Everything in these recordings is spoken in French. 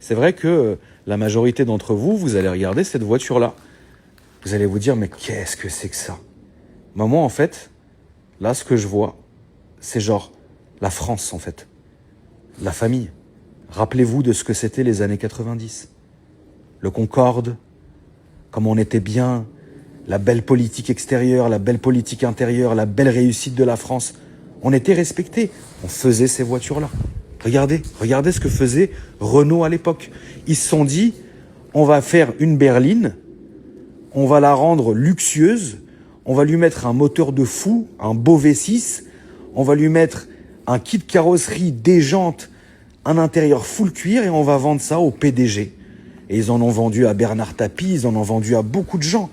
C'est vrai que la majorité d'entre vous, vous allez regarder cette voiture-là. Vous allez vous dire, mais qu'est-ce que c'est que ça? Moi, en fait, là, ce que je vois, c'est genre la France, en fait. La famille. Rappelez-vous de ce que c'était les années 90. Le Concorde, comment on était bien, la belle politique extérieure, la belle politique intérieure, la belle réussite de la France. On était respectés. On faisait ces voitures-là. Regardez ce que faisait Renault à l'époque. Ils se sont dit, on va faire une berline, on va la rendre luxueuse, on va lui mettre un moteur de fou, un beau V6, on va lui mettre un kit carrosserie, des jantes, un intérieur full cuir et on va vendre ça au PDG. Et ils en ont vendu à Bernard Tapie, ils en ont vendu à beaucoup de gens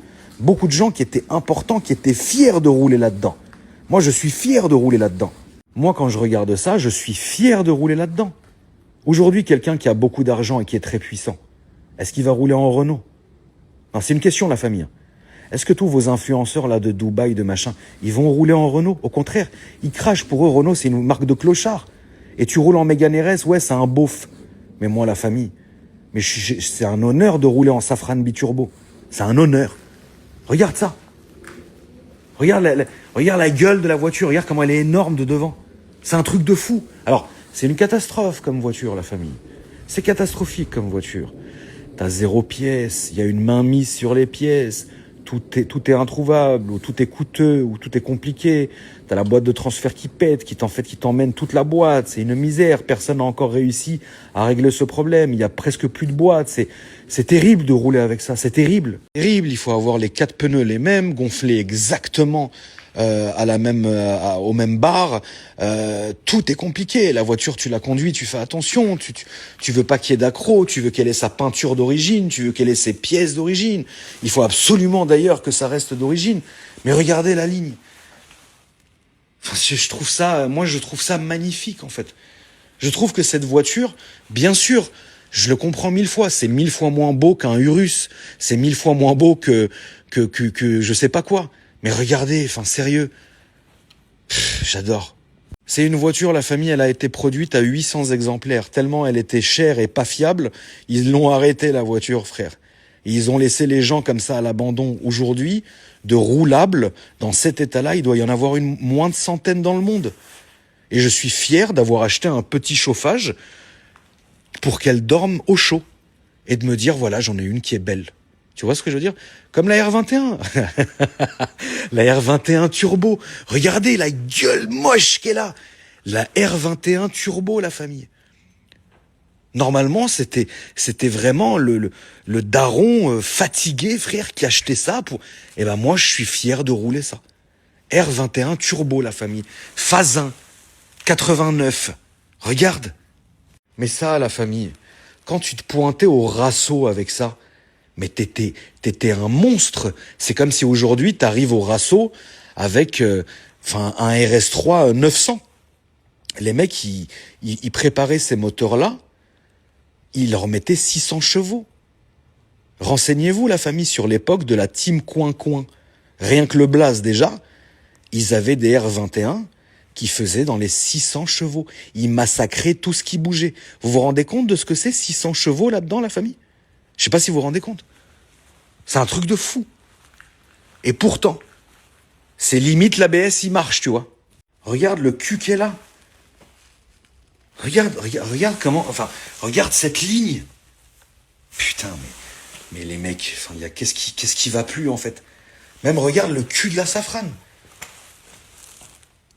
qui étaient importants, qui étaient fiers de rouler là-dedans. Moi, je suis fier de rouler là-dedans. Moi, quand je regarde ça, je suis fier de rouler là-dedans. Aujourd'hui, quelqu'un qui a beaucoup d'argent et qui est très puissant, est-ce qu'il va rouler en Renault? Non, c'est une question, la famille. Est-ce que tous vos influenceurs là de Dubaï, de machin, ils vont rouler en Renault? Au contraire, ils crachent. Pour eux, Renault, c'est une marque de clochard. Et tu roules en Mégane RS, ouais, c'est un beauf. Mais moi, la famille, c'est un honneur de rouler en Safran biturbo. C'est un honneur. Regarde ça. Regarde la gueule de la voiture. Regarde comment elle est énorme de devant. C'est un truc de fou. Alors, c'est une catastrophe comme voiture, la famille. C'est catastrophique comme voiture. T'as 0 pièce, il y a une mainmise sur les pièces, tout est introuvable, ou tout est coûteux, ou tout est compliqué. T'as la boîte de transfert qui pète, qui t'emmène toute la boîte. C'est une misère. Personne n'a encore réussi à régler ce problème. Il y a presque plus de boîte. C'est terrible de rouler avec ça. C'est terrible. Terrible. Il faut avoir les 4 pneus les mêmes, gonflés exactement au même bar. Tout est compliqué. La voiture, tu la conduis, tu fais attention. Tu veux pas qu'il y ait d'accro. Tu veux qu'elle ait sa peinture d'origine. Tu veux qu'elle ait ses pièces d'origine. Il faut absolument d'ailleurs que ça reste d'origine. Mais regardez la ligne. Enfin, je trouve ça magnifique en fait. Je trouve que cette voiture, bien sûr, je le comprends 1000 fois. C'est 1000 fois moins beau qu'un Urus. C'est 1000 fois moins beau que je sais pas quoi. Mais regardez, enfin sérieux, j'adore. C'est une voiture, la famille, elle a été produite à 800 exemplaires. Tellement elle était chère et pas fiable, ils l'ont arrêté la voiture, frère. Et ils ont laissé les gens comme ça à l'abandon. Aujourd'hui, de roulables, dans cet état-là, il doit y en avoir moins de centaines dans le monde. Et je suis fier d'avoir acheté un petit chauffage pour qu'elle dorme au chaud. Et de me dire, voilà, j'en ai une qui est belle. Tu vois ce que je veux dire? Comme la R21. La R21 Turbo. Regardez la gueule moche qu'elle a. La R21 Turbo, la famille. Normalement, c'était vraiment le daron fatigué, frère, qui achetait ça pour... Eh ben, moi, je suis fier de rouler ça. R21 Turbo, la famille. Phase 1. 89. Regarde. Mais ça, la famille, quand tu te pointais au Rasso avec ça, mais t'étais un monstre. C'est comme si aujourd'hui, t'arrives au Rasso avec un RS3 900. Les mecs, ils préparaient ces moteurs-là, ils leur mettaient 600 chevaux. Renseignez-vous, la famille, sur l'époque de la Team Coin-Coin. Rien que le Blaze, déjà, ils avaient des R21 qui faisaient dans les 600 chevaux. Ils massacraient tout ce qui bougeait. Vous vous rendez compte de ce que c'est, 600 chevaux là-dedans, la famille? Je sais pas si vous vous rendez compte. C'est un truc de fou. Et pourtant, c'est limite l'ABS, il marche, tu vois. Regarde le cul qu'elle a. Regarde comment... Enfin, regarde cette ligne. Putain, mais les mecs, enfin, qu'est-ce qui va plus, en fait? Même regarde le cul de la Safran.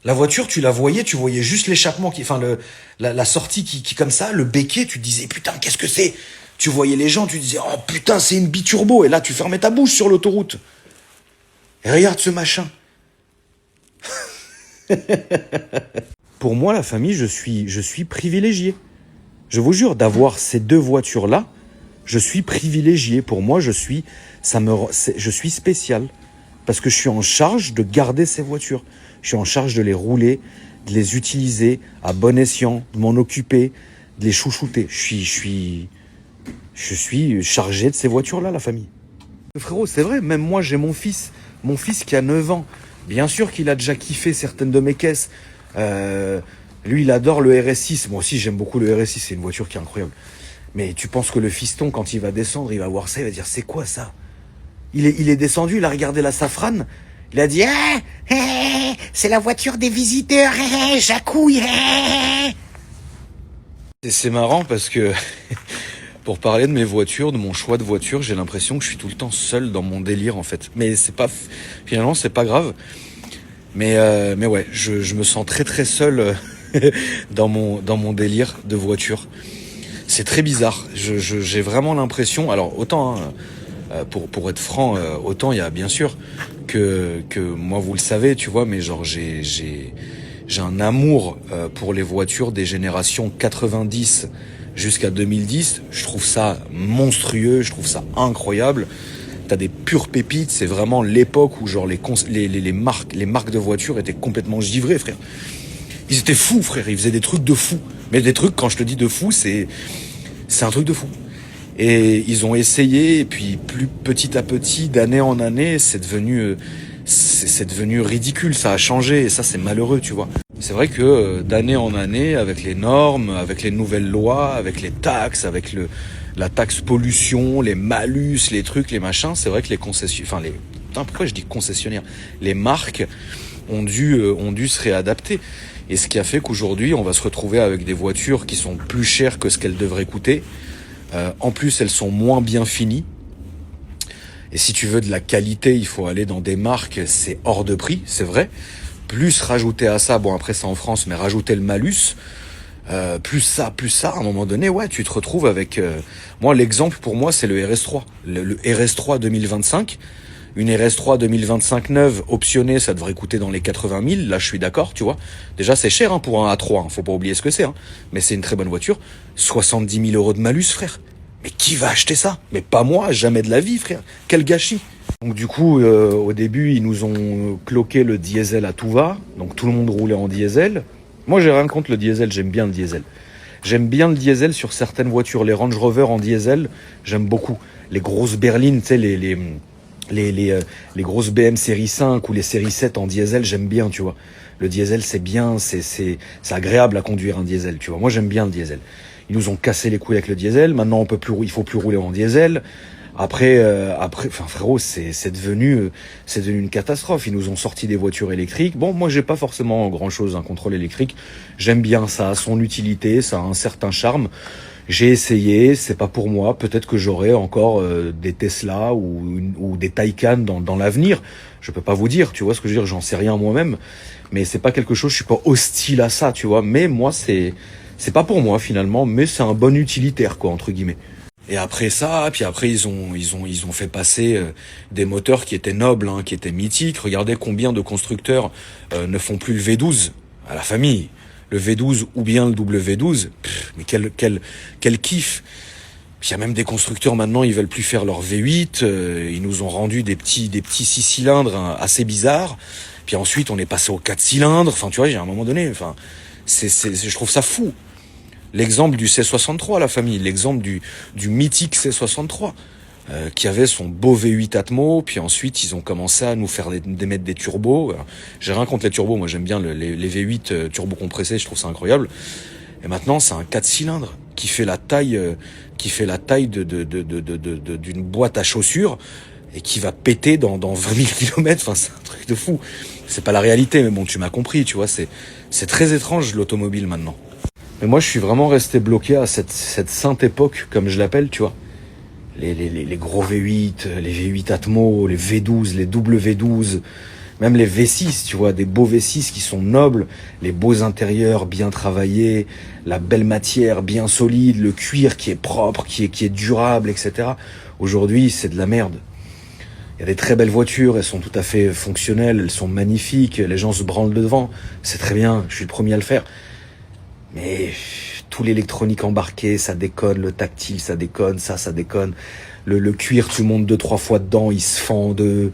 La voiture, tu la voyais, tu voyais juste l'échappement, la sortie qui comme ça, le béquet, tu te disais, putain, qu'est-ce que c'est? Tu voyais les gens, tu disais, oh putain, c'est une biturbo. Et là, tu fermais ta bouche sur l'autoroute. Et regarde ce machin. Pour moi, la famille, je suis privilégié. Je vous jure, d'avoir ces 2 voitures-là, je suis privilégié. Pour moi, je suis spécial. Parce que je suis en charge de garder ces voitures. Je suis en charge de les rouler, de les utiliser à bon escient, de m'en occuper, de les chouchouter. Je suis chargé de ces voitures-là, la famille. Frérot, c'est vrai, même moi, j'ai mon fils qui a 9 ans. Bien sûr qu'il a déjà kiffé certaines de mes caisses. Lui, il adore le RS6. Moi aussi, j'aime beaucoup le RS6, c'est une voiture qui est incroyable. Mais tu penses que le fiston, quand il va descendre, il va voir ça, il va dire, c'est quoi ça? Il est descendu, il a regardé la safrane, il a dit, c'est la voiture des visiteurs, jacouille. Et c'est marrant parce que, pour parler de mes voitures, de mon choix de voiture, j'ai l'impression que je suis tout le temps seul dans mon délire, en fait. Mais finalement, c'est pas grave. Mais ouais, je me sens très très seul dans mon délire de voiture. C'est très bizarre. J'ai vraiment l'impression. Alors autant, pour être franc, autant il y a bien sûr que moi vous le savez, tu vois, mais genre j'ai un amour pour les voitures des générations 90 jusqu'à 2010. Je trouve ça monstrueux, je trouve ça incroyable. T'as des pures pépites, c'est vraiment l'époque où genre les marques de voitures étaient complètement givrées, frère. Ils étaient fous, frère, ils faisaient des trucs de fous. Mais des trucs, quand je te dis de fou, c'est un truc de fou. Et ils ont essayé, et puis plus petit à petit, d'année en année, c'est devenu ridicule, ça a changé, et ça c'est malheureux, tu vois. C'est vrai que d'année en année, avec les normes, avec les nouvelles lois, avec les taxes, avec la taxe pollution, les malus, les trucs, les machins, c'est vrai que les concessionnaires, pourquoi je dis concessionnaires? Les marques ont dû se réadapter. Et ce qui a fait qu'aujourd'hui, on va se retrouver avec des voitures qui sont plus chères que ce qu'elles devraient coûter. En plus, elles sont moins bien finies. Et si tu veux de la qualité, il faut aller dans des marques, c'est hors de prix, c'est vrai. Plus rajouter à ça, bon après c'est en France, mais rajouter le malus, plus ça, à un moment donné, ouais, tu te retrouves avec... moi, l'exemple pour moi, c'est le RS3. Le RS3 2025. Une RS3 2025 neuve, optionnée, ça devrait coûter dans les 80 000. Là, je suis d'accord, tu vois. Déjà, c'est cher pour un A3, faut pas oublier ce que c'est. Mais c'est une très bonne voiture. 70 000 € de malus, frère. Mais qui va acheter ça? Mais pas moi, jamais de la vie, frère. Quel gâchis. Donc du coup, au début, ils nous ont cloqué le diesel à tout va. Donc tout le monde roulait en diesel. Moi, j'ai rien contre le diesel, j'aime bien le diesel. J'aime bien le diesel sur certaines voitures. Les Range Rover en diesel, j'aime beaucoup. Les grosses berlines, tu sais, les grosses BM série 5 ou les série 7 en diesel, j'aime bien, tu vois. Le diesel, c'est bien, c'est agréable à conduire un diesel, tu vois. Moi, j'aime bien le diesel. Ils nous ont cassé les couilles avec le diesel. Maintenant, il faut plus rouler en diesel. Après, enfin, frérot, c'est devenu une catastrophe. Ils nous ont sorti des voitures électriques. Bon, moi, j'ai pas forcément grand-chose contre l'électrique. J'aime bien ça, a son utilité, ça a un certain charme. J'ai essayé, c'est pas pour moi. Peut-être que j'aurai encore des Tesla ou des Taycan dans l'avenir. Je peux pas vous dire, tu vois ce que je veux dire. J'en sais rien moi-même, mais c'est pas quelque chose. Je suis pas hostile à ça, tu vois. Mais moi, c'est pas pour moi finalement. Mais c'est un bon utilitaire, quoi, entre guillemets. Et après ça, puis après ils ont fait passer des moteurs qui étaient nobles, qui étaient mythiques. Regardez combien de constructeurs ne font plus le V12 à la famille. Le V12 ou bien le W12, mais quel kiff. Puis il y a même des constructeurs maintenant, ils veulent plus faire leur V8, ils nous ont rendu des petits 6 cylindres assez bizarres. Puis ensuite on est passé aux 4 cylindres, enfin tu vois, j'ai à un moment donné, enfin je trouve ça fou. L'exemple du C63, la famille, l'exemple du mythique C63, qui avait son beau V8 Atmo, puis ensuite ils ont commencé à nous faire mettre des turbos. Alors, j'ai rien contre les turbos, moi j'aime bien les V8 turbo compressés, je trouve ça incroyable. Et maintenant c'est un 4 cylindres qui fait la taille d'une boîte à chaussures et qui va péter dans 20 000 km. Enfin c'est un truc de fou. C'est pas la réalité, mais bon tu m'as compris, tu vois, c'est très étrange l'automobile maintenant. Mais moi je suis vraiment resté bloqué à cette sainte époque, comme je l'appelle, tu vois. Les gros V8, les V8 Atmo, les V12, les W12, même les V6, tu vois, des beaux V6 qui sont nobles, les beaux intérieurs bien travaillés, la belle matière bien solide, le cuir qui est propre, qui est durable, etc. Aujourd'hui, c'est de la merde. Il y a des très belles voitures, elles sont tout à fait fonctionnelles, elles sont magnifiques, les gens se branlent devant, c'est très bien, je suis le premier à le faire. Mais tout l'électronique embarqué, ça déconne, le tactile, ça déconne, ça déconne. Le cuir, tu montes 2-3 fois dedans, il se fend en deux.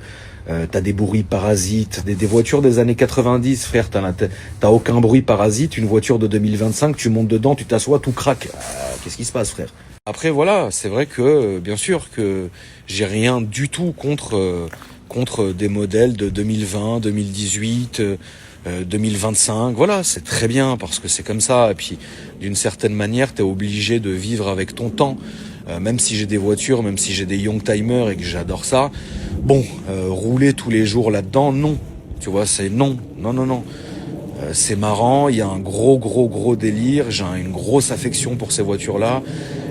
T'as des bruits parasites, des voitures des années 90, frère, t'as aucun bruit parasite. Une voiture de 2025, tu montes dedans, tu t'assois, tout craque. Qu'est-ce qui se passe, frère? Après, voilà, c'est vrai que, bien sûr, que j'ai rien du tout contre des modèles de 2020, 2018, 2025, voilà, c'est très bien parce que c'est comme ça. Et puis, d'une certaine manière, t'es obligé de vivre avec ton temps. Même si j'ai des voitures, même si j'ai des Youngtimers et que j'adore ça, bon, rouler tous les jours là-dedans, non. Tu vois, c'est non. C'est marrant, il y a un gros délire, j'ai une grosse affection pour ces voitures-là,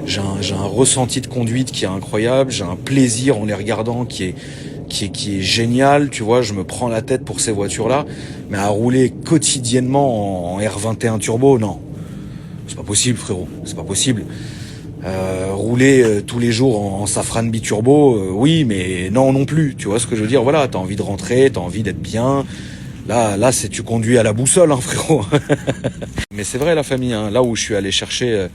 j'ai un ressenti de conduite qui est incroyable, j'ai un plaisir en les regardant qui est génial, tu vois, je me prends la tête pour ces voitures-là, mais à rouler quotidiennement en R21 turbo, non. C'est pas possible, frérot, c'est pas possible. Rouler tous les jours en Safran biturbo, oui, mais non plus, tu vois ce que je veux dire, voilà, t'as envie de rentrer, t'as envie d'être bien. Là, c'est tu conduis à la boussole, hein, frérot. Mais c'est vrai, la famille, hein, là où je suis allé chercher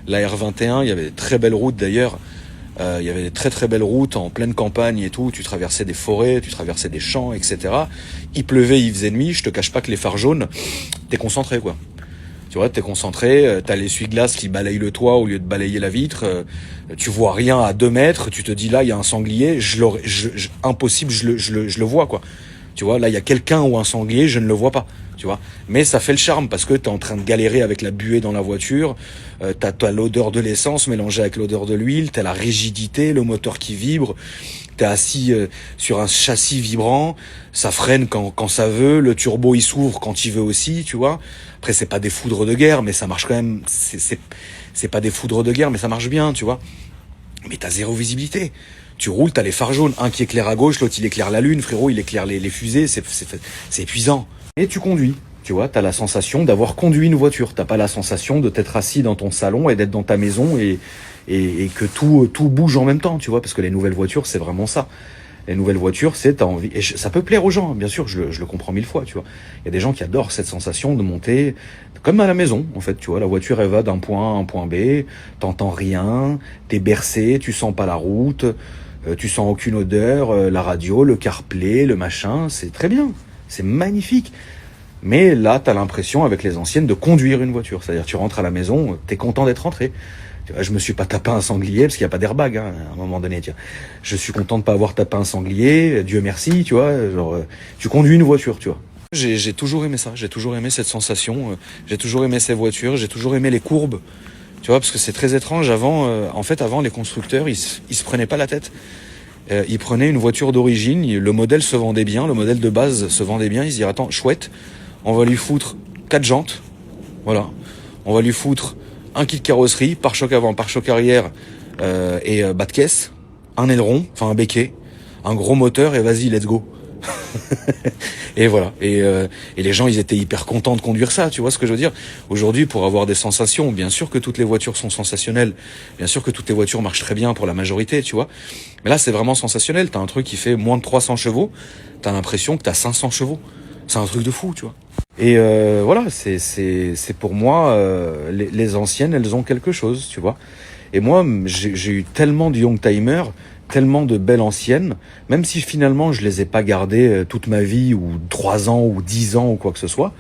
la R21, il y avait des très belles routes d'ailleurs. Il y avait des très belles routes en pleine campagne et tout. Tu traversais des forêts, tu traversais des champs, etc. Il pleuvait, il faisait nuit. Je te cache pas que les phares jaunes, t'es concentré, quoi. Tu vois, t'es concentré, t'as l'essuie-glace qui balaye le toit au lieu de balayer la vitre, tu vois rien à 2 mètres, tu te dis là, il y a un sanglier, impossible, je le vois, quoi. Tu vois, là, il y a quelqu'un ou un sanglier, je ne le vois pas, tu vois. Mais ça fait le charme parce que t'es en train de galérer avec la buée dans la voiture, t'as l'odeur de l'essence mélangée avec l'odeur de l'huile, t'as la rigidité, le moteur qui vibre, t'es assis sur un châssis vibrant, ça freine quand ça veut, le turbo il s'ouvre quand il veut aussi, tu vois. Après, c'est pas des foudres de guerre, mais ça marche quand même, c'est pas des foudres de guerre, mais ça marche bien, tu vois. Mais t'as zéro visibilité. Tu roules, t'as les phares jaunes, un qui éclaire à gauche, l'autre il éclaire la lune, frérot, il éclaire les fusées, c'est épuisant. Et tu conduis, tu vois, t'as la sensation d'avoir conduit une voiture, t'as pas la sensation de t'être assis dans ton salon et d'être dans ta maison et que tout bouge en même temps, tu vois, parce que les nouvelles voitures, c'est vraiment ça. Les nouvelles voitures, t'as envie, et ça peut plaire aux gens, bien sûr, je le comprends 1000 fois, tu vois. Il y a des gens qui adorent cette sensation de monter, comme à la maison, en fait, tu vois, la voiture, elle va d'un point A à un point B, t'entends rien, t'es bercé, tu sens pas la route, tu sens aucune odeur, la radio, le CarPlay, le machin, c'est très bien, c'est magnifique. Mais là, t'as l'impression, avec les anciennes, de conduire une voiture. C'est-à-dire, tu rentres à la maison, t'es content d'être rentré. Tu vois, je me suis pas tapé un sanglier, parce qu'il n'y a pas d'airbag, hein, à un moment donné, tiens. Je suis content de pas avoir tapé un sanglier, Dieu merci, tu vois, genre, tu conduis une voiture, tu vois. J'ai toujours aimé ça, j'ai toujours aimé cette sensation, j'ai toujours aimé ces voitures, j'ai toujours aimé les courbes. Tu vois, parce que c'est très étrange. Avant, avant, les constructeurs, ils se prenaient pas la tête. Ils prenaient une voiture d'origine, le modèle se vendait bien, le modèle de base se vendait bien. Ils se disaient, attends, chouette, on va lui foutre 4 jantes, voilà. On va lui foutre un kit carrosserie, pare-choc avant, pare-choc arrière et bas de caisse, un aileron, enfin un béquet, un gros moteur et vas-y, let's go. Et voilà. Et les gens, ils étaient hyper contents de conduire ça, tu vois ce que je veux dire. Aujourd'hui, pour avoir des sensations, bien sûr que toutes les voitures sont sensationnelles. Bien sûr que toutes les voitures marchent très bien pour la majorité, tu vois. Mais là, c'est vraiment sensationnel. T'as un truc qui fait moins de 300 chevaux, t'as l'impression que t'as 500 chevaux. C'est un truc de fou, tu vois. Et voilà, c'est pour moi, les anciennes, elles ont quelque chose, tu vois. Et moi, j'ai eu tellement de Youngtimer, tellement de belles anciennes, même si finalement je les ai pas gardées toute ma vie, ou 3 ans, ou 10 ans, ou quoi que ce soit,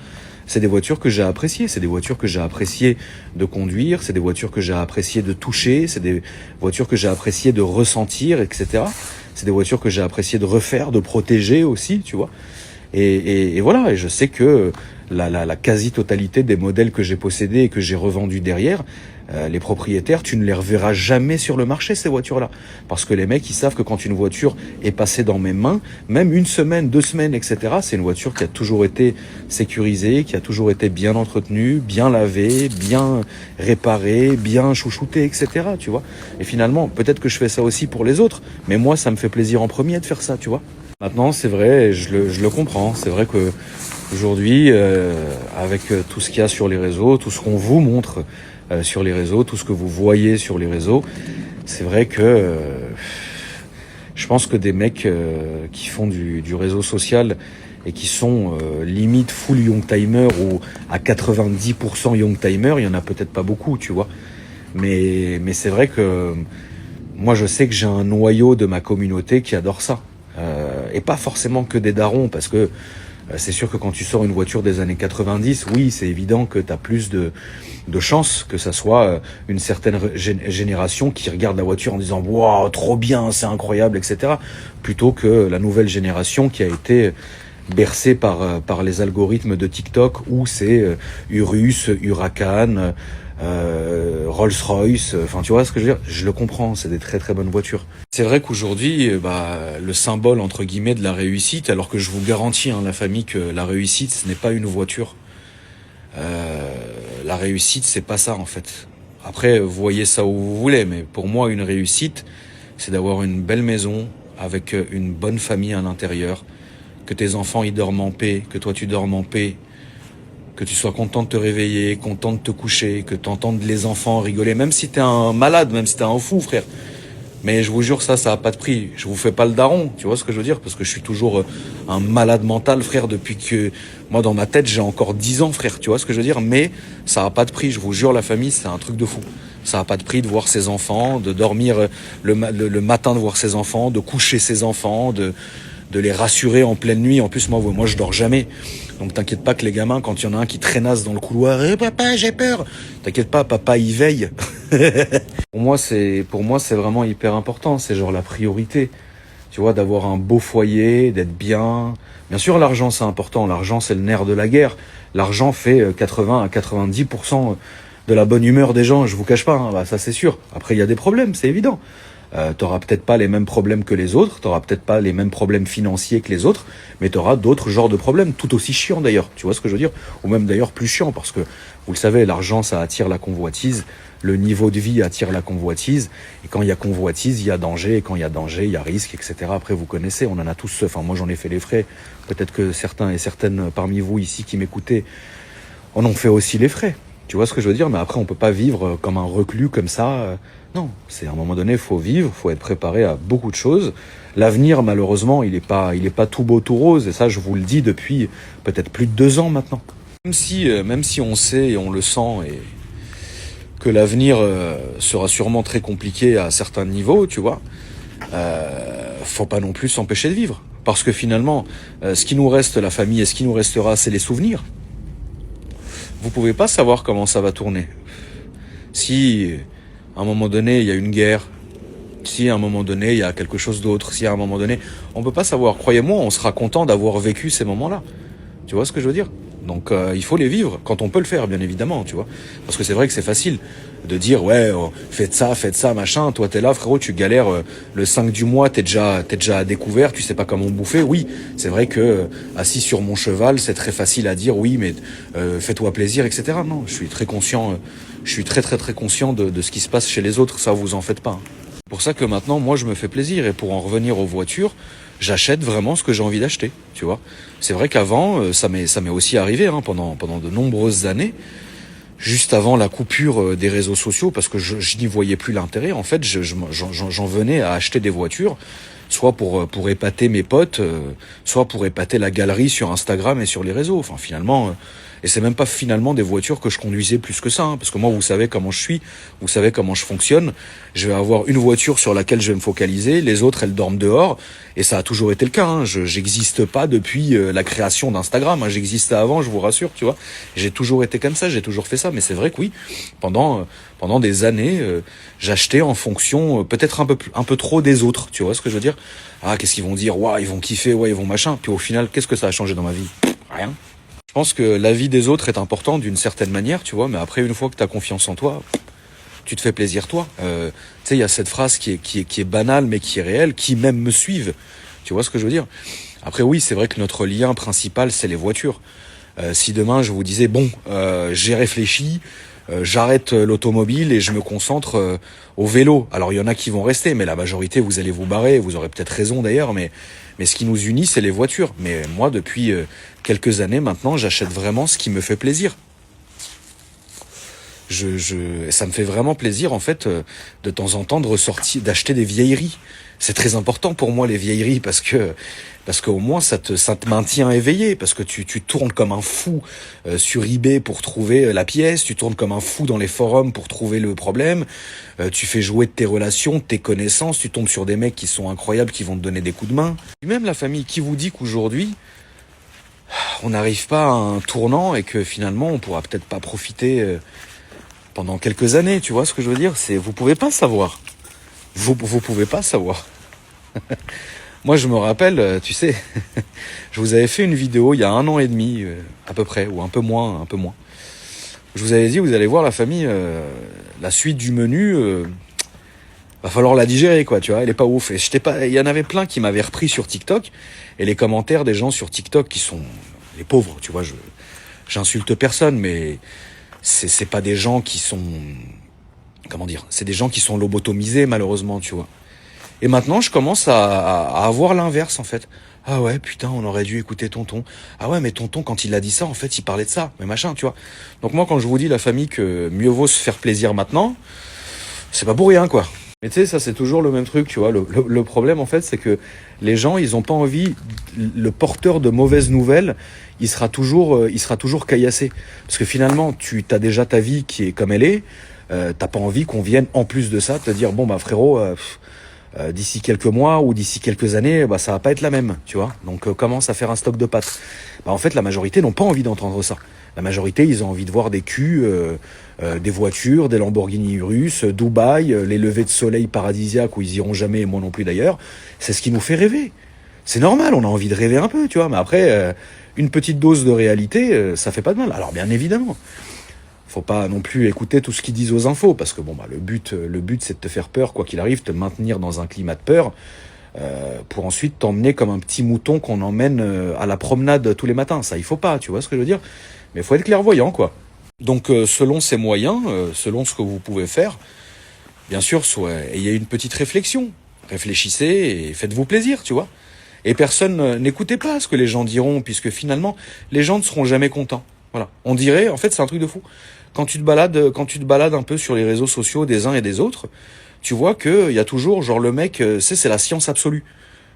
c'est des voitures que j'ai appréciées, c'est des voitures que j'ai apprécié de conduire, c'est des voitures que j'ai apprécié de toucher, c'est des voitures que j'ai apprécié de ressentir, etc. C'est des voitures que j'ai apprécié de refaire, de protéger aussi, tu vois. Et voilà, et je sais que la quasi-totalité des modèles que j'ai possédés et que j'ai revendus derrière, les propriétaires, tu ne les reverras jamais sur le marché, ces voitures-là. Parce que les mecs, ils savent que quand une voiture est passée dans mes mains, même 1 semaine, 2 semaines, etc., c'est une voiture qui a toujours été sécurisée, qui a toujours été bien entretenue, bien lavée, bien réparée, bien chouchoutée, etc., tu vois. Et finalement, peut-être que je fais ça aussi pour les autres, mais moi, ça me fait plaisir en premier de faire ça, tu vois. Maintenant, c'est vrai, je le comprends. C'est vrai que aujourd'hui, avec tout ce qu'il y a sur les réseaux, tout ce qu'on vous montre sur les réseaux, tout ce que vous voyez sur les réseaux, c'est vrai que je pense que des mecs qui font du réseau social et qui sont limite full Youngtimer ou à 90% Youngtimer, il y en a peut-être pas beaucoup, tu vois. Mais c'est vrai que moi, je sais que j'ai un noyau de ma communauté qui adore ça. Et pas forcément que des darons, parce que c'est sûr que quand tu sors une voiture des années 90, oui, c'est évident que tu as plus de chances que ça soit une certaine génération qui regarde la voiture en disant « Wow, trop bien, c'est incroyable, etc. » plutôt que la nouvelle génération qui a été bercé par les algorithmes de TikTok où c'est Urus, Huracan, Rolls-Royce, enfin tu vois ce que je veux dire, je le comprends, c'est des très très bonnes voitures. C'est vrai qu'aujourd'hui, le symbole entre guillemets de la réussite, alors que je vous garantis, la famille, que la réussite, ce n'est pas une voiture. La réussite, c'est pas ça en fait. Après, vous voyez ça où vous voulez, mais pour moi, une réussite, c'est d'avoir une belle maison avec une bonne famille à l'intérieur, que tes enfants ils dorment en paix, que toi tu dormes en paix, que tu sois content de te réveiller, content de te coucher, que tu entendes les enfants rigoler, même si t'es un malade, même si t'es un fou, frère. Mais je vous jure, ça a pas de prix. Je vous fais pas le daron, tu vois ce que je veux dire? Parce que je suis toujours un malade mental, frère, depuis que... Moi, dans ma tête, j'ai encore 10 ans, frère, tu vois ce que je veux dire? Mais ça a pas de prix, je vous jure, la famille, c'est un truc de fou. Ça a pas de prix de voir ses enfants, de dormir le matin, de voir ses enfants, de coucher ses enfants, de les rassurer en pleine nuit. En plus, moi, je dors jamais. Donc t'inquiète pas que les gamins, quand il y en a un qui traînasse dans le couloir, papa, j'ai peur. T'inquiète pas, papa, il veille. Pour moi, c'est vraiment hyper important. C'est genre la priorité. Tu vois, d'avoir un beau foyer, d'être bien. Bien sûr, l'argent, c'est important. L'argent, c'est le nerf de la guerre. L'argent fait 80 à 90% de la bonne humeur des gens. Je vous cache pas, ça c'est sûr. Après, il y a des problèmes, c'est évident. T'auras peut-être pas les mêmes problèmes que les autres, t'auras peut-être pas les mêmes problèmes financiers que les autres, mais t'auras d'autres genres de problèmes, tout aussi chiants d'ailleurs, tu vois ce que je veux dire? Ou même d'ailleurs plus chiants, parce que, vous le savez, l'argent, ça attire la convoitise, le niveau de vie attire la convoitise, et quand il y a convoitise, il y a danger, et quand il y a danger, il y a risque, etc. Après, vous connaissez, on en a tous, enfin moi j'en ai fait les frais, peut-être que certains et certaines parmi vous ici qui m'écoutez en ont fait aussi les frais. Tu vois ce que je veux dire? Mais après, on peut pas vivre comme un reclus, comme ça. Non, c'est à un moment donné, il faut vivre, il faut être préparé à beaucoup de choses. L'avenir, malheureusement, il est pas tout beau, tout rose. Et ça, je vous le dis depuis peut-être plus de 2 ans maintenant. Même si on sait et on le sent et que l'avenir sera sûrement très compliqué à certains niveaux, tu vois, faut pas non plus s'empêcher de vivre. Parce que finalement, ce qui nous reste, la famille, et ce qui nous restera, c'est les souvenirs. Vous pouvez pas savoir comment ça va tourner. Si à un moment donné il y a une guerre, si à un moment donné il y a quelque chose d'autre, si à un moment donné, on peut pas savoir. Croyez-moi, on sera content d'avoir vécu ces moments-là. Tu vois ce que je veux dire? Donc il faut les vivre quand on peut le faire, bien évidemment, tu vois. Parce que c'est vrai que c'est facile de dire ouais, faites ça, machin. Toi t'es là, frérot, tu galères le 5 du mois, t'es déjà à découvert, tu sais pas comment bouffer. Oui, c'est vrai que assis sur mon cheval, c'est très facile à dire oui, mais fais-toi plaisir, etc. Non, je suis très conscient, je suis très conscient de ce qui se passe chez les autres. Ça, vous en faites pas. C'est pour ça que maintenant, moi, je me fais plaisir. Et pour en revenir aux voitures, j'achète vraiment ce que j'ai envie d'acheter, tu vois. C'est vrai qu'avant, ça m'est aussi arrivé pendant de nombreuses années, juste avant la coupure des réseaux sociaux, parce que je n'y voyais plus l'intérêt. En fait, j'en venais à acheter des voitures, soit pour épater mes potes, soit pour épater la galerie sur Instagram et sur les réseaux. Enfin, finalement... Et c'est même pas finalement des voitures que je conduisais plus que ça, parce que moi, vous savez comment je suis, vous savez comment je fonctionne. Je vais avoir une voiture sur laquelle je vais me focaliser, les autres, elles dorment dehors, et ça a toujours été le cas. J'existe pas depuis la création d'Instagram, J'existais avant, je vous rassure, tu vois. J'ai toujours été comme ça, j'ai toujours fait ça, mais c'est vrai que oui, pendant des années, j'achetais en fonction peut-être un peu trop des autres, tu vois ce que je veux dire? Ah, qu'est-ce qu'ils vont dire? Ouah, ils vont kiffer, ouais, ils vont machin. Puis au final, qu'est-ce que ça a changé dans ma vie? Rien. Je pense que l'avis des autres est important d'une certaine manière, tu vois, mais après, une fois que tu as confiance en toi, tu te fais plaisir toi. Tu sais, il y a cette phrase qui est banale, mais qui est réelle, qui même me suivent. Tu vois ce que je veux dire? Après, oui, c'est vrai que notre lien principal, c'est les voitures. Si demain, je vous disais, bon, j'ai réfléchi, j'arrête l'automobile et je me concentre au vélo. Alors, il y en a qui vont rester, mais la majorité, vous allez vous barrer. Vous aurez peut-être raison d'ailleurs, mais ce qui nous unit, c'est les voitures. Mais moi, depuis quelques années maintenant, j'achète vraiment ce qui me fait plaisir. Ça me fait vraiment plaisir, en fait, de temps en temps, d'acheter des vieilleries. C'est très important pour moi, les vieilleries, parce qu'au moins, ça te maintient éveillé, parce que tu tournes comme un fou sur eBay pour trouver la pièce, tu tournes comme un fou dans les forums pour trouver le problème, tu fais jouer de tes relations, de tes connaissances, tu tombes sur des mecs qui sont incroyables, qui vont te donner des coups de main. Même la famille, qui vous dit qu'aujourd'hui, on n'arrive pas à un tournant et que finalement, on pourra peut-être pas profiter pendant quelques années, tu vois ce que je veux dire? Vous pouvez pas savoir. Vous pouvez pas savoir. Moi, je me rappelle, tu sais, je vous avais fait une vidéo il y a 1 an et demi, à peu près, ou un peu moins, un peu moins. Je vous avais dit, vous allez voir la famille, la suite du menu, va falloir la digérer, quoi, tu vois, elle est pas ouf. Et il y en avait plein qui m'avaient repris sur TikTok, et les commentaires des gens sur TikTok qui sont les pauvres, tu vois, j'insulte personne, mais c'est pas des gens qui sont, comment dire, c'est des gens qui sont lobotomisés, malheureusement, tu vois. Et maintenant, je commence à avoir l'inverse, en fait. Ah ouais, putain, on aurait dû écouter tonton. Ah ouais, mais tonton, quand il a dit ça, en fait, il parlait de ça, mais machin, tu vois. Donc moi, quand je vous dis, la famille, que mieux vaut se faire plaisir maintenant, c'est pas pour rien, quoi. Mais tu sais, ça, c'est toujours le même truc, tu vois. Le problème, en fait, c'est que les gens, ils ont pas envie, le porteur de mauvaises nouvelles, il sera toujours caillassé. Parce que finalement, tu as déjà ta vie qui est comme elle est, t'as pas envie qu'on vienne, en plus de ça, te dire, bon, bah, frérot, d'ici quelques mois ou d'ici quelques années, bah, ça va pas être la même, tu vois. Donc commence à faire un stock de pâtes. Bah, en fait, la majorité n'ont pas envie d'entendre ça. La majorité, ils ont envie de voir des culs, des voitures, des Lamborghini russes, Dubaï, les levées de soleil paradisiaques où ils iront jamais, et moi non plus d'ailleurs. C'est ce qui nous fait rêver. C'est normal, on a envie de rêver un peu, tu vois. Mais après, une petite dose de réalité, ça fait pas de mal. Alors bien évidemment, faut pas non plus écouter tout ce qu'ils disent aux infos, parce que bon, bah, le but, c'est de te faire peur, quoi qu'il arrive, te maintenir dans un climat de peur, pour ensuite t'emmener comme un petit mouton qu'on emmène à la promenade tous les matins. Ça, il faut pas, tu vois ce que je veux dire. Mais il faut être clairvoyant, quoi. Donc, selon ces moyens, selon ce que vous pouvez faire, bien sûr, ayez une petite réflexion. Réfléchissez et faites-vous plaisir, tu vois. Et personne, n'écoutez pas ce que les gens diront, puisque finalement, les gens ne seront jamais contents. Voilà. On dirait, en fait, c'est un truc de fou. Quand tu te balades un peu sur les réseaux sociaux des uns et des autres, tu vois que il y a toujours, genre, le mec, c'est la science absolue.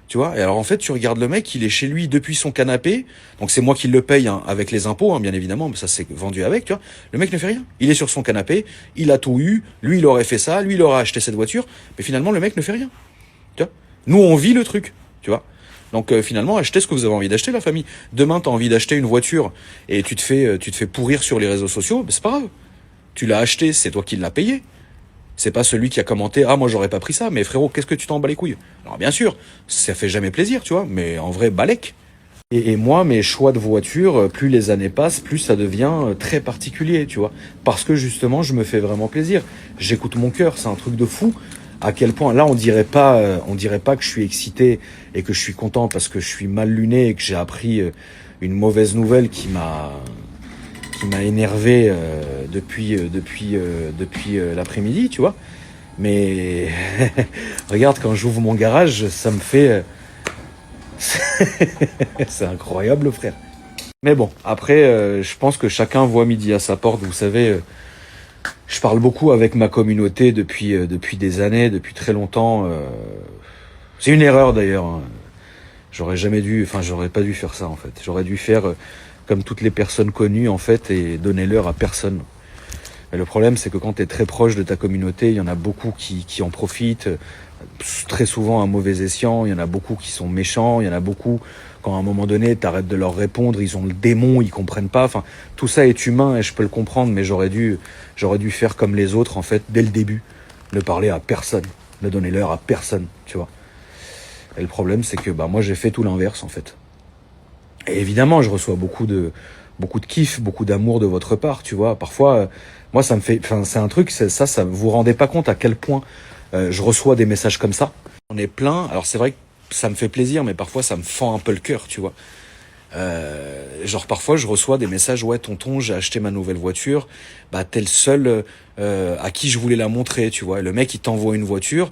Tu vois. Et alors, en fait, tu regardes le mec, il est chez lui depuis son canapé. Donc, c'est moi qui le paye, hein, avec les impôts, hein, bien évidemment, mais ça, c'est vendu avec, tu vois. Le mec ne fait rien. Il est sur son canapé, il a tout eu, lui, il aurait fait ça, lui, il aurait acheté cette voiture, mais finalement, le mec ne fait rien. Tu vois. Nous, on vit le truc, tu vois. Donc finalement, achetez ce que vous avez envie d'acheter, la famille. Demain, tu as envie d'acheter une voiture et tu te fais pourrir sur les réseaux sociaux, ben, c'est pas grave. Tu l'as acheté, c'est toi qui l'as payé. C'est pas celui qui a commenté « Ah, moi, j'aurais pas pris ça, mais frérot, qu'est-ce que tu t'en bats les couilles ?» Alors bien sûr, ça fait jamais plaisir, tu vois, mais en vrai, balèque. Et moi, mes choix de voiture, plus les années passent, plus ça devient très particulier, tu vois. Parce que justement, je me fais vraiment plaisir. J'écoute mon cœur, c'est un truc de fou. À quel point, là, on dirait pas que je suis excité et que je suis content parce que je suis mal luné et que j'ai appris une mauvaise nouvelle qui m'a énervé depuis l'après-midi, tu vois. Mais regarde, quand j'ouvre mon garage, ça me fait... c'est incroyable, frère. Mais bon, après, je pense que chacun voit midi à sa porte. Vous savez, je parle beaucoup avec ma communauté depuis des années, depuis très longtemps. C'est une erreur d'ailleurs, hein. J'aurais pas dû faire ça en fait. J'aurais dû faire comme toutes les personnes connues en fait et donner l'heure à personne. Mais le problème, c'est que quand tu es très proche de ta communauté, il y en a beaucoup qui en profitent, très souvent à mauvais escient. Il y en a beaucoup qui sont méchants. Il y en a beaucoup, quand à un moment donné, tu arrêtes de leur répondre, ils ont le démon, ils comprennent pas. Enfin, tout ça est humain et je peux le comprendre, mais j'aurais dû faire comme les autres, en fait, dès le début. Ne parler à personne, ne donner l'heure à personne, tu vois. Et le problème, c'est que moi, j'ai fait tout l'inverse, en fait. Et évidemment, je reçois beaucoup de kiff, beaucoup d'amour de votre part, tu vois. Parfois, moi, ça me fait... Enfin, c'est un truc, ça vous rendez pas compte à quel point je reçois des messages comme ça. On est plein. Alors, c'est vrai que ça me fait plaisir, mais parfois, ça me fend un peu le cœur, tu vois. Genre, parfois, je reçois des messages, ouais, tonton, j'ai acheté ma nouvelle voiture, t'es le seul à qui je voulais la montrer, tu vois. Et le mec, il t'envoie une voiture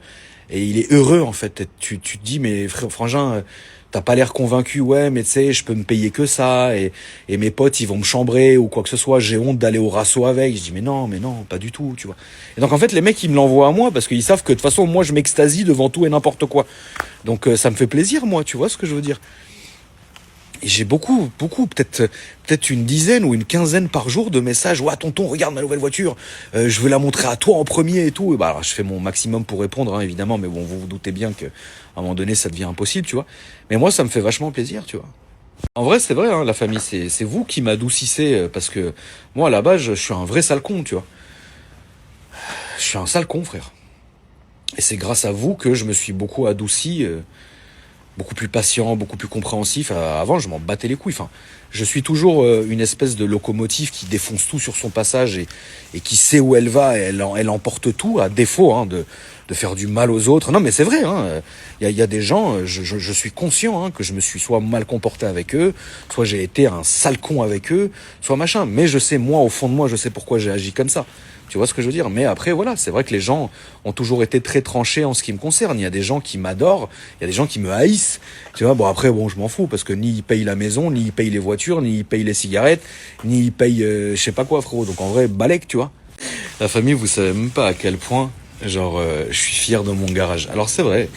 et il est heureux, en fait. Tu te dis, mais frangin, t'as pas l'air convaincu, ouais, mais tu sais, je peux me payer que ça, et mes potes, ils vont me chambrer ou quoi que ce soit, j'ai honte d'aller au rasso avec. Je dis, mais non, pas du tout, tu vois. Et donc, en fait, les mecs, ils me l'envoient à moi parce qu'ils savent que de toute façon, moi, je m'extasie devant tout et n'importe quoi. Donc, ça me fait plaisir, moi, tu vois ce que je veux dire. Et j'ai beaucoup, peut-être une dizaine ou une quinzaine par jour de messages. Ouais, tonton, regarde ma nouvelle voiture. Je veux la montrer à toi en premier et tout. Et alors, je fais mon maximum pour répondre, hein, évidemment. Mais bon, vous vous doutez bien qu'à un moment donné, ça devient impossible, tu vois. Mais moi, ça me fait vachement plaisir, tu vois. En vrai, c'est vrai, hein, la famille, c'est vous qui m'adoucissez. Parce que moi, à la base, je suis un vrai sale con, tu vois. Je suis un sale con, frère. Et c'est grâce à vous que je me suis beaucoup adouci beaucoup plus patient, beaucoup plus compréhensif. Avant, je m'en battais les couilles. Enfin, je suis toujours une espèce de locomotive qui défonce tout sur son passage et qui sait où elle va et elle emporte tout, à défaut de faire du mal aux autres. Non, mais c'est vrai, hein. Y a des gens, je suis conscient, hein, que je me suis soit mal comporté avec eux, soit j'ai été un sale con avec eux, soit machin. Mais je sais, moi, au fond de moi, je sais pourquoi j'ai agi comme ça. Tu vois ce que je veux dire? Mais après, voilà, c'est vrai que les gens ont toujours été très tranchés en ce qui me concerne. Il y a des gens qui m'adorent, il y a des gens qui me haïssent. Tu vois, bon après, bon, je m'en fous parce que ni ils payent la maison, ni ils payent les voitures, ni ils payent les cigarettes, ni ils payent je sais pas quoi, frérot. Donc en vrai, balèque, tu vois. La famille, vous savez même pas à quel point, genre, je suis fier de mon garage. Alors c'est vrai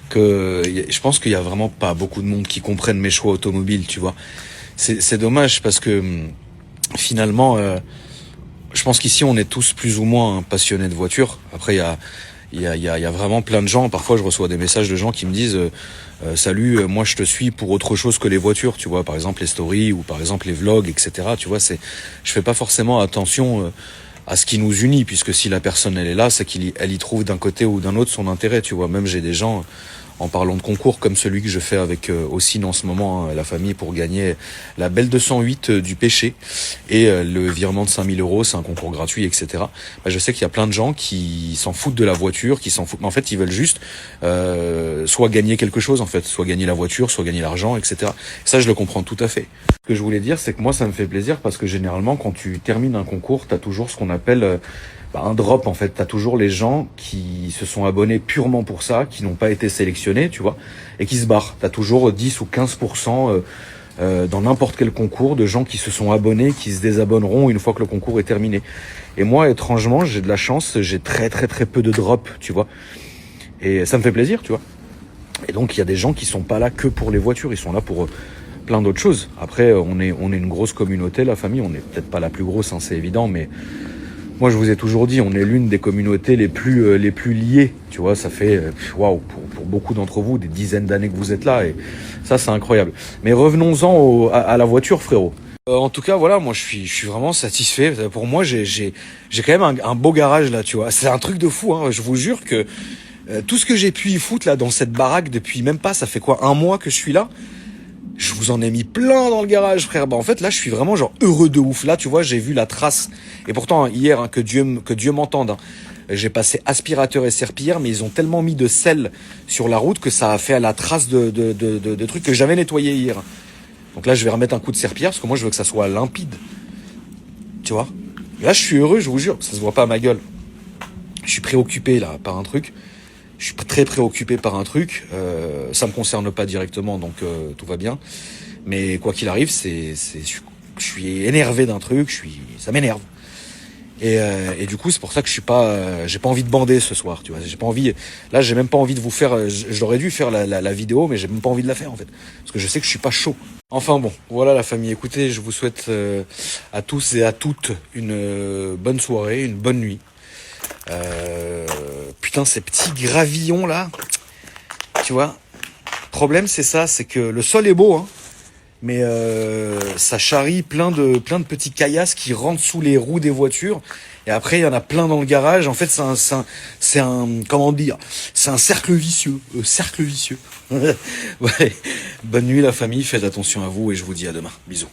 que je pense qu'il y a vraiment pas beaucoup de monde qui comprennent mes choix automobiles, tu vois. C'est dommage parce que finalement, je pense qu'ici on est tous plus ou moins passionnés de voitures. Après, il y a vraiment plein de gens. Parfois, je reçois des messages de gens qui me disent salut, moi je te suis pour autre chose que les voitures, tu vois, par exemple les stories ou par exemple les vlogs, etc. Tu vois, je fais pas forcément attention à ce qui nous unit, puisque si la personne elle est là, c'est qu'elle y trouve d'un côté ou d'un autre son intérêt, tu vois. Même j'ai des gens, en parlant de concours comme celui que je fais avec Ossine en ce moment, hein, la famille, pour gagner la belle 208 du péché et le virement de 5000 euros, c'est un concours gratuit, etc. Bah, je sais qu'il y a plein de gens qui s'en foutent de la voiture, qui s'en foutent, mais en fait ils veulent juste soit gagner quelque chose, en fait, soit gagner la voiture, soit gagner l'argent, etc. Ça, je le comprends tout à fait. Ce que je voulais dire, c'est que moi, ça me fait plaisir parce que généralement, quand tu termines un concours, t'as toujours ce qu'on appelle un drop, en fait. T'as toujours les gens qui se sont abonnés purement pour ça, qui n'ont pas été sélectionnés, tu vois, et qui se barrent. T'as toujours 10 ou 15% dans n'importe quel concours de gens qui se sont abonnés, qui se désabonneront une fois que le concours est terminé. Et moi, étrangement, j'ai de la chance, j'ai très très très peu de drop, tu vois. Et ça me fait plaisir, tu vois. Et donc, il y a des gens qui sont pas là que pour les voitures, ils sont là pour plein d'autres choses. Après, on est une grosse communauté, la famille. On n'est peut-être pas la plus grosse, hein, c'est évident, mais moi, je vous ai toujours dit, on est l'une des communautés les plus liées. Tu vois, ça fait, waouh, pour beaucoup d'entre vous, des dizaines d'années que vous êtes là, et ça, c'est incroyable. Mais revenons-en à la voiture, frérot. En tout cas, voilà, moi, je suis vraiment satisfait. Pour moi, j'ai quand même un beau garage là, tu vois. C'est un truc de fou, hein. Je vous jure que tout ce que j'ai pu y foutre là dans cette baraque depuis même pas, ça fait quoi, un mois que je suis là. Je vous en ai mis plein dans le garage, frère. Bah en fait là, je suis vraiment genre heureux de ouf. Là, tu vois, j'ai vu la trace. Et pourtant hier, hein, que Dieu m'entende. Hein, j'ai passé aspirateur et serpillière, mais ils ont tellement mis de sel sur la route que ça a fait à la trace de trucs que j'avais nettoyés hier. Donc là, je vais remettre un coup de serpillière parce que moi, je veux que ça soit limpide. Tu vois. Et là, je suis heureux, je vous jure. Ça se voit pas à ma gueule. Je suis préoccupé là par un truc. Je suis très préoccupé par un truc. Ça me concerne pas directement, donc tout va bien. Mais quoi qu'il arrive, je suis énervé d'un truc. Ça m'énerve. Et du coup, c'est pour ça que j'ai pas envie de bander ce soir. Tu vois, j'ai pas envie. Là, j'ai même pas envie de vous faire. J'aurais dû faire la vidéo, mais j'ai même pas envie de la faire en fait, parce que je sais que je suis pas chaud. Enfin bon, voilà la famille. Écoutez, je vous souhaite à tous et à toutes une bonne soirée, une bonne nuit. Putain, ces petits gravillons là, tu vois. Le problème c'est ça, c'est que le sol est beau, hein, mais ça charrie plein de petits caillasses qui rentrent sous les roues des voitures. Et après, il y en a plein dans le garage. En fait, c'est un comment dire, c'est un cercle vicieux, cercle vicieux. Ouais. Bonne nuit la famille, faites attention à vous et je vous dis à demain. Bisous.